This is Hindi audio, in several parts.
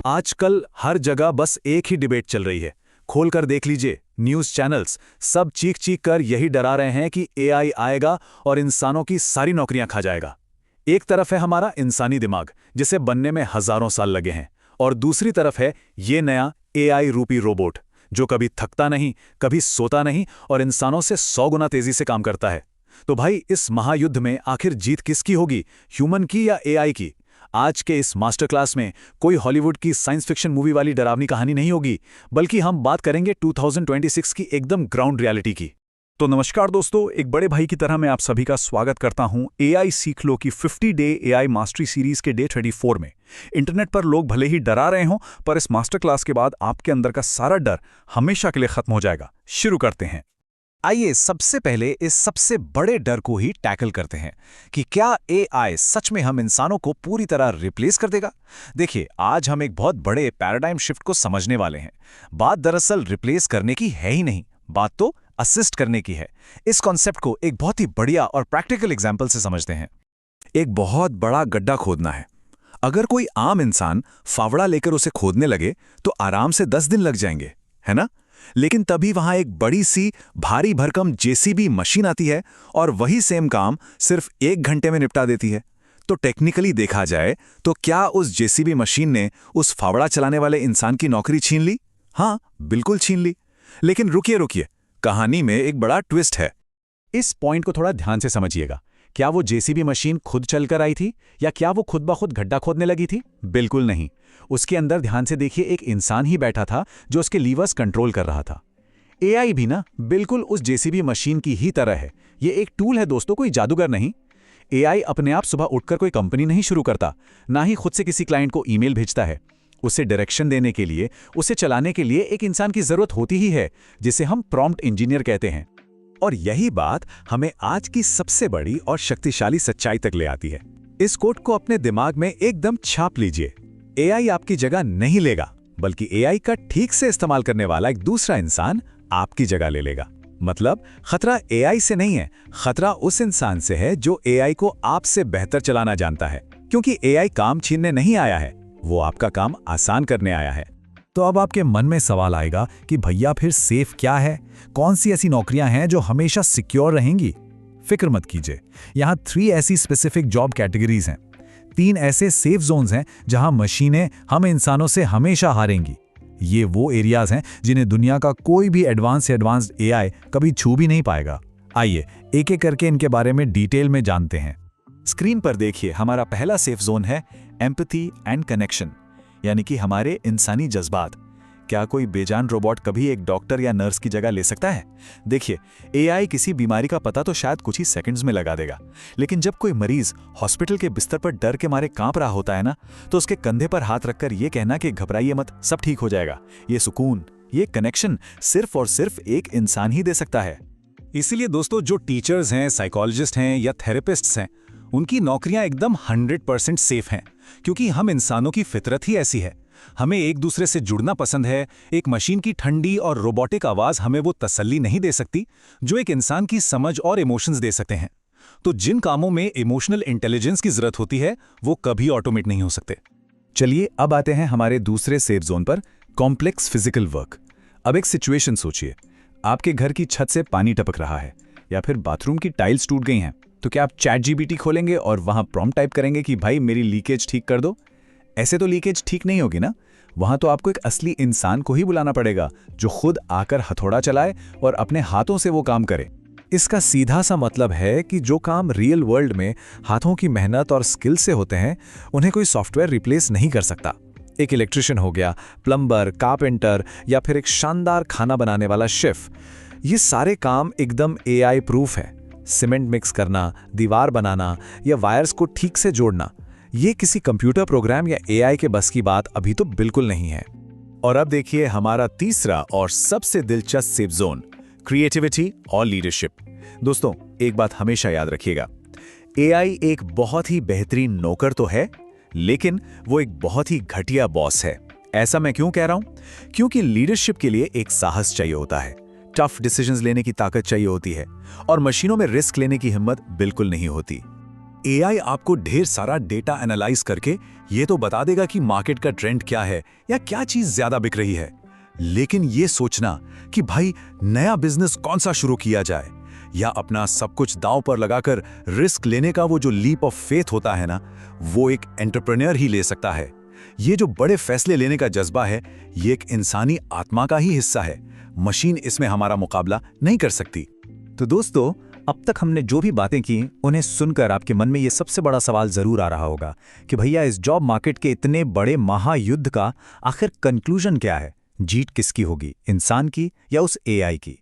आजकल हर जगह बस एक ही डिबेट चल रही है। खोलकर देख लीजिए, न्यूज़ चैनल्स सब चीख चीख कर यही डरा रहे हैं कि एआई आएगा और इंसानों की सारी नौकरियां खा जाएगा। एक तरफ है हमारा इंसानी दिमाग, जिसे बनने में हजारों साल लगे हैं, और दूसरी तरफ है ये नया एआई रूपी रोबोट, जो कभी थकता नहीं, कभी सोता नहीं और इंसानों से 100 गुना तेजी से काम करता है। तो भाई, इस महायुद्ध में आखिर जीत किसकी होगी, ह्यूमन की या एआई की? आज के इस मास्टर क्लास में कोई हॉलीवुड की साइंस फिक्शन मूवी वाली डरावनी कहानी नहीं होगी, बल्कि हम बात करेंगे 2026 की एकदम ग्राउंड रियलिटी की। तो नमस्कार दोस्तों, एक बड़े भाई की तरह मैं आप सभी का स्वागत करता हूं एआई सीख लो की 50 डे एआई मास्टरी सीरीज के डे 34 में। इंटरनेट पर लोग भले ही डरा रहे हों, पर इस मास्टर क्लास के बाद आपके अंदर का सारा डर हमेशा के लिए खत्म हो जाएगा। शुरू करते हैं। आइए सबसे पहले इस सबसे बड़े डर को ही टैकल करते हैं कि क्या एआई सच में हम इंसानों को पूरी तरह रिप्लेस कर देगा। देखिए, आज हम एक बहुत बड़े पैराडाइम शिफ्ट को समझने वाले हैं। बात दरअसल रिप्लेस करने की है ही नहीं, बात तो असिस्ट करने की है। इस कॉन्सेप्ट को एक बहुत ही बढ़िया और प्रैक्टिकल एग्जाम्पल से समझते हैं। एक बहुत बड़ा गड्ढा खोदना है। अगर कोई आम इंसान फावड़ा लेकर उसे खोदने लगे तो आराम से 10 दिन लग जाएंगे, है ना? लेकिन तभी वहां एक बड़ी सी भारी भरकम जेसीबी मशीन आती है और वही सेम काम सिर्फ 1 घंटे में निपटा देती है। तो टेक्निकली देखा जाए तो क्या उस जेसीबी मशीन ने उस फावड़ा चलाने वाले इंसान की नौकरी छीन ली? हाँ, बिल्कुल छीन ली। लेकिन रुकिए, कहानी में एक बड़ा ट्विस्ट है। इस पॉइंट को थोड़ा ध्यान से समझिएगा। क्या वो जेसीबी मशीन खुद चलकर आई थी, या क्या वो खुद ब खुद गड्ढा खोदने लगी थी? बिल्कुल नहीं। उसके अंदर ध्यान से देखिए, एक इंसान ही बैठा था जो उसके लीवर्स कंट्रोल कर रहा था। एआई भी ना बिल्कुल उस जेसीबी मशीन की ही तरह है। ये एक टूल है दोस्तों, कोई जादूगर नहीं। एआई अपने आप सुबह उठकर कोई कंपनी नहीं शुरू करता, ना ही खुद से किसी क्लाइंट को ईमेल भेजता है। उसे डायरेक्शन देने के लिए, उसे चलाने के लिए एक इंसान की जरूरत होती ही है, जिसे हम प्रॉम्प्ट इंजीनियर कहते हैं। और यही बात हमें आज की सबसे बड़ी और शक्तिशाली सच्चाई तक ले आती है। इस कोट को अपने दिमाग में एकदम छाप लीजिए। एआई आपकी जगह नहीं लेगा, बल्कि एआई का ठीक से इस्तेमाल करने वाला एक दूसरा इंसान आपकी जगह ले लेगा। मतलब खतरा एआई से नहीं है, खतरा उस इंसान से है जो एआई को आपसे बेहतर चलाना जानता है। क्योंकि एआई काम छीनने नहीं आया है, वो आपका काम आसान करने आया है। तो अब आपके मन में सवाल आएगा कि भैया फिर सेफ क्या है? कौन सी ऐसी नौकरियां हैं जो हमेशा सिक्योर रहेंगी? फिक्र मत कीजिए, यहाँ 3 ऐसी स्पेसिफिक जॉब कैटेगरीज हैं। 3 ऐसे सेफ जोन्स हैं जहां मशीनें हम इंसानों से हमेशा हारेंगी। ये वो एरियाज हैं जिन्हें दुनिया का कोई भी एडवांस्ड एआई कभी छू भी नहीं पाएगा। आइए एक एक करके इनके बारे में डिटेल में जानते हैं। स्क्रीन पर देखिए, हमारा पहला सेफ जोन है एम्पैथी एंड कनेक्शन, यानी कि हमारे इंसानी जज्बात। क्या कोई बेजान रोबोट कभी एक डॉक्टर या नर्स की जगह ले सकता है? देखिए, एआई किसी बीमारी का पता तो शायद कुछ ही सेकंड्स में लगा देगा, लेकिन जब कोई मरीज हॉस्पिटल के बिस्तर पर डर के मारे कांप रहा होता है ना, तो उसके कंधे पर हाथ रखकर यह कहना कि घबराइए मत, सब ठीक हो जाएगा, ये सुकून, ये कनेक्शन सिर्फ और सिर्फ एक इंसान ही दे सकता है। इसीलिए दोस्तों, जो टीचर्स हैं, साइकोलॉजिस्ट हैं या थेरेपिस्ट्स हैं, उनकी नौकरियां एकदम 100% सेफ हैं, क्योंकि हम इंसानों की फितरत ही ऐसी है। हमें एक दूसरे से जुड़ना पसंद है। एक मशीन की ठंडी और रोबोटिक आवाज हमें वो तसल्ली नहीं दे सकती जो एक इंसान की समझ और इमोशंस दे सकते हैं। तो जिन कामों में इमोशनल इंटेलिजेंस की जरूरत होती है, वो कभी ऑटोमेट नहीं हो सकते। चलिए अब आते हैं हमारे दूसरे सेफ जोन पर, कॉम्प्लेक्स फिजिकल वर्क। अब एक सिचुएशन सोचिए, आपके घर की छत से पानी टपक रहा है, या फिर बाथरूम की टाइल्स टूट गई हैं। तो क्या आप ChatGPT खोलेंगे और वहां प्रॉम्प्ट टाइप करेंगे कि भाई मेरी लीकेज ठीक कर दो? ऐसे तो लीकेज ठीक नहीं होगी ना। वहां तो आपको एक असली इंसान को ही बुलाना पड़ेगा, जो खुद आकर हथौड़ा चलाए और अपने हाथों से वो काम करे। इसका सीधा सा मतलब है कि जो काम रियल वर्ल्ड में हाथों की मेहनत और स्किल से होते हैं, उन्हें कोई सॉफ्टवेयर रिप्लेस नहीं कर सकता। एक इलेक्ट्रिशियन हो गया, प्लम्बर, कारपेंटर या फिर एक शानदार खाना बनाने वाला शेफ, ये सारे काम एकदम एआई प्रूफ है। सीमेंट मिक्स करना, दीवार बनाना या वायर्स को ठीक से जोड़ना, ये किसी कंप्यूटर प्रोग्राम या एआई के बस की बात अभी तो बिल्कुल नहीं है। और अब देखिए हमारा तीसरा और सबसे दिलचस्प सेफ जोन, क्रिएटिविटी और लीडरशिप। दोस्तों, एक बात हमेशा याद रखिएगा, एआई एक बहुत ही बेहतरीन नौकर तो है, लेकिन वो एक बहुत ही घटिया बॉस है। ऐसा मैं क्यों कह रहा हूं? क्योंकि लीडरशिप के लिए एक साहस चाहिए होता है, टफ डिसीजंस लेने की ताकत चाहिए होती है, और मशीनों में रिस्क लेने की हिम्मत बिल्कुल नहीं होती। एआई आपको ढेर सारा डेटा एनालाइज करके ये तो बता देगा कि मार्केट का ट्रेंड क्या है या क्या चीज ज्यादा बिक रही है। लेकिन ये सोचना कि भाई नया बिजनेस कौन सा शुरू किया जाए या अपना सब कुछ दांव पर लगाकर रिस्क लेने का वो जो लीप ऑफ फेथ होता है ना, वो एक एंटरप्रेन्योर ही ले सकता है। ये जो बड़े फैसले लेने का जज्बा है, ये एक इंसानी आत्मा का ही हिस्सा है। मशीन इसमें हमारा मुकाबला नहीं कर सकती। तो दोस्तों, अब तक हमने जो भी बातें की उन्हें सुनकर आपके मन में ये सबसे बड़ा सवाल जरूर आ रहा होगा कि भैया इस जॉब मार्केट के इतने बड़े महायुद्ध का आखिर कंक्लूजन क्या है? जीत किसकी होगी, इंसान की या उस एआई की?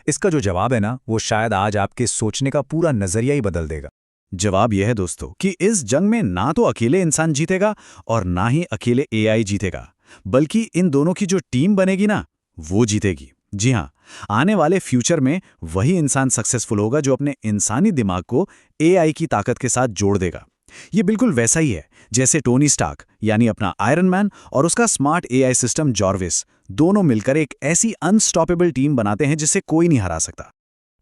इसका जो जवाब है ना, वो शायद आज आपके सोचने का पूरा नजरिया ही बदल देगा। जवाब यह है दोस्तों कि इस जंग में ना तो अकेले इंसान जीतेगा और ना ही अकेले एआई जीतेगा, बल्कि इन दोनों की जो टीम बनेगी ना, वो जीतेगी। जी हाँ, आने वाले फ्यूचर में वही इंसान सक्सेसफुल होगा जो अपने इंसानी दिमाग को एआई की ताकत के साथ जोड़ देगा। ये बिल्कुल वैसा ही है जैसे टोनी स्टार्क यानी अपना आयरन मैन और उसका स्मार्ट एआई सिस्टम जॉर्विस, दोनों मिलकर एक ऐसी अनस्टॉपेबल टीम बनाते हैं जिसे कोई नहीं हरा सकता।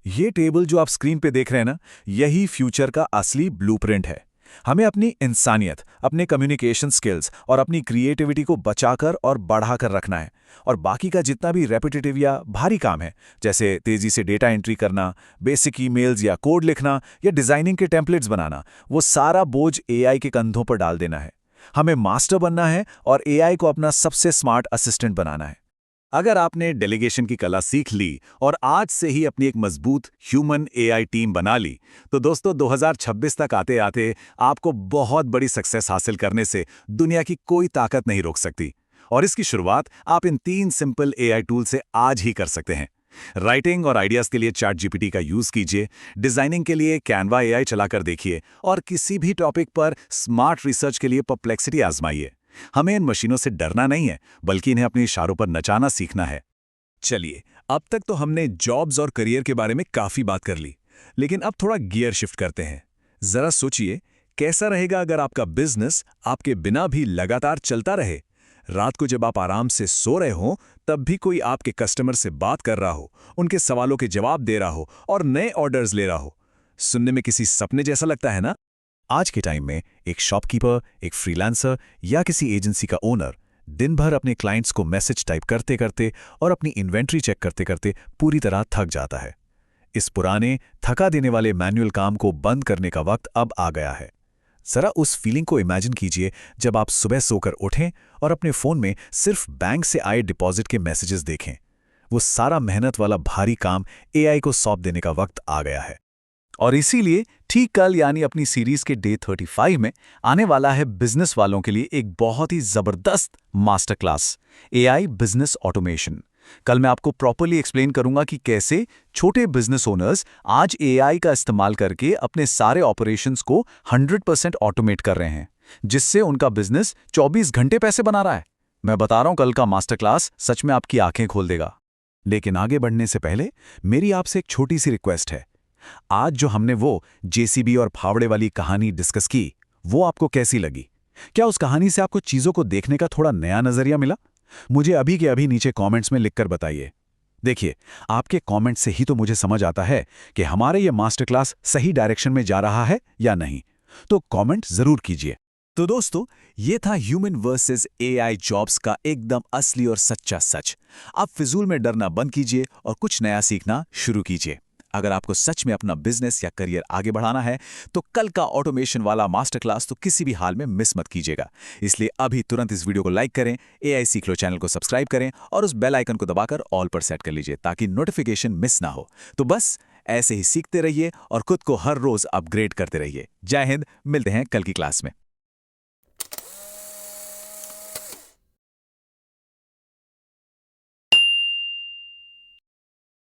ये टेबल जो आप स्क्रीन पे देख रहे हैं ना, यही फ्यूचर का असली ब्लूप्रिंट है। हमें अपनी इंसानियत, अपने कम्युनिकेशन स्किल्स और अपनी क्रिएटिविटी को बचाकर और बढ़ाकर रखना है, और बाकी का जितना भी रेपिटेटिव या भारी काम है, जैसे तेजी से डेटा एंट्री करना, बेसिक ईमेल्स या कोड लिखना या डिजाइनिंग के टेम्पलेट्स बनाना, वो सारा बोझ एआई के कंधों पर डाल देना है। हमें मास्टर बनना है और एआई को अपना सबसे स्मार्ट असिस्टेंट बनाना है। अगर आपने डेलीगेशन की कला सीख ली और आज से ही अपनी एक मजबूत ह्यूमन एआई टीम बना ली, तो दोस्तों 2026 तक आते आते आपको बहुत बड़ी सक्सेस हासिल करने से दुनिया की कोई ताकत नहीं रोक सकती। और इसकी शुरुआत आप इन 3 सिंपल एआई टूल से आज ही कर सकते हैं। राइटिंग और आइडियाज के लिए चैट जीपीटी का यूज कीजिए, डिजाइनिंग के लिए कैनवा एआई चलाकर देखिए, और किसी भी टॉपिक पर स्मार्ट रिसर्च के लिए परप्लेक्सिटी आजमाइए। हमें इन मशीनों से डरना नहीं है, बल्कि इन्हें अपने इशारों पर नचाना सीखना है। चलिए, अब तक तो हमने जॉब्स और करियर के बारे में काफी बात कर ली, लेकिन अब थोड़ा गियर शिफ्ट करते हैं। जरा सोचिए, कैसा रहेगा अगर आपका बिजनेस आपके बिना भी लगातार चलता रहे? रात को जब आप आराम से सो रहे हो, तब भी कोई आपके कस्टमर से बात कर रहा हो, उनके सवालों के जवाब दे रहा हो और नए ऑर्डर्स ले रहा हो। सुनने में किसी सपने जैसा लगता है ना? आज के टाइम में एक शॉपकीपर, एक फ्रीलांसर या किसी एजेंसी का ओनर दिन भर अपने क्लाइंट्स को मैसेज टाइप करते करते और अपनी इन्वेंट्री चेक करते करते पूरी तरह थक जाता है। इस पुराने, थका देने वाले मैनुअल काम को बंद करने का वक्त अब आ गया है। जरा उस फीलिंग को इमेजिन कीजिए जब आप सुबह सोकर उठें और अपने फोन में सिर्फ बैंक से आए डिपॉजिट के मैसेजेस देखें। वो सारा मेहनत वाला भारी काम एआई को सौंप देने का वक्त आ गया है। और इसीलिए ठीक कल यानी अपनी सीरीज के डे 35 में आने वाला है बिजनेस वालों के लिए एक बहुत ही जबरदस्त master class, AI business automation. कल मैं आपको प्रॉपर्ली एक्सप्लेन करूंगा कि कैसे छोटे बिजनेस ओनर्स आज एआई का इस्तेमाल करके अपने सारे ऑपरेशंस को 100% ऑटोमेट कर रहे हैं, जिससे उनका बिजनेस 24 घंटे पैसे बना रहा है। मैं बता रहा हूं, कल का मास्टर क्लास सच में आपकी आंखें खोल देगा। लेकिन आगे बढ़ने से पहले मेरी आपसे एक छोटी सी रिक्वेस्ट है। आज जो हमने वो जेसीबी और फावड़े वाली कहानी डिस्कस की, वो आपको कैसी लगी? क्या उस कहानी से आपको चीजों को देखने का थोड़ा नया नजरिया मिला? मुझे अभी के अभी नीचे कमेंट्स में लिखकर बताइए। देखिए, आपके कमेंट से ही तो मुझे समझ आता है कि हमारे ये मास्टर क्लास सही डायरेक्शन में जा रहा है या नहीं। तो कमेंट जरूर कीजिए। तो दोस्तों, ये था ह्यूमन वर्सेस एआई जॉब्स का एकदम असली और सच्चा सच। आप फिजूल में डरना बंद कीजिए और कुछ नया सीखना शुरू कीजिए। अगर आपको सच में अपना बिजनेस या करियर आगे बढ़ाना है, तो कल का ऑटोमेशन वाला मास्टर क्लास तो किसी भी हाल में मिस मत कीजिएगा। इसलिए अभी तुरंत इस वीडियो को लाइक करें, एआई सीख लो चैनल को सब्सक्राइब करें और उस बेल आइकन को दबाकर ऑल पर सेट कर लीजिए ताकि नोटिफिकेशन मिस ना हो। तो बस ऐसे ही सीखते रहिए और खुद को हर रोज अपग्रेड करते रहिए। जय हिंद, मिलते हैं कल की क्लास में।